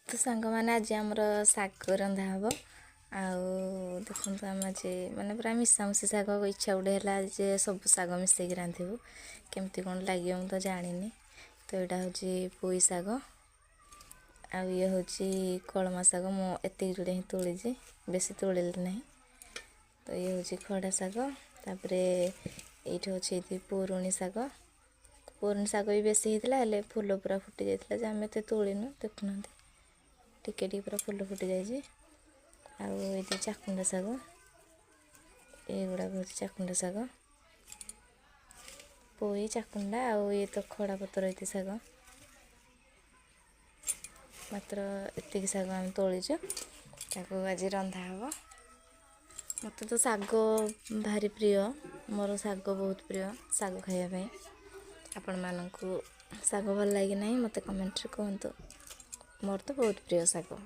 तो सांग मैंने आज आमर शाग रंधा हम देखो आम आज मैंने पूरा मिसामिशी शाग इच्छा गोटे है जे सब शाग मिसेक रांधु केमती कौन लगे मुझे जानी। तो यहाँ हूँ पुई शाग आ ये हूँ कलमा शाग मुझे जोड़े ही तोड़ी बेसी तोड़े ना। तो ये हूँ खड़ा शाग तापर ये हूँ पुरुणी शाग पुरुणी शाग भी बेसी होता है फुल पूरा फुटी जाता आम एत तोड़ीनु देखुना टिके टिके पूरा फुल फुटी जाइए। ये चाकुंडा शाग युड़ाक हूँ चाकुंडा शाग पोई चाकुंडा ये तो खड़ा पतर ये शाग मात्र एतिक शाग आम तोड़ीचु आज रंधा हम। मत तो शाग भारी प्रिय मोर शाग बहुत प्रिय शाग खाइबा आपण मानू शाग भल लगे ना मत कमेंट कहतु मोर तो बहुत प्रिय शाग।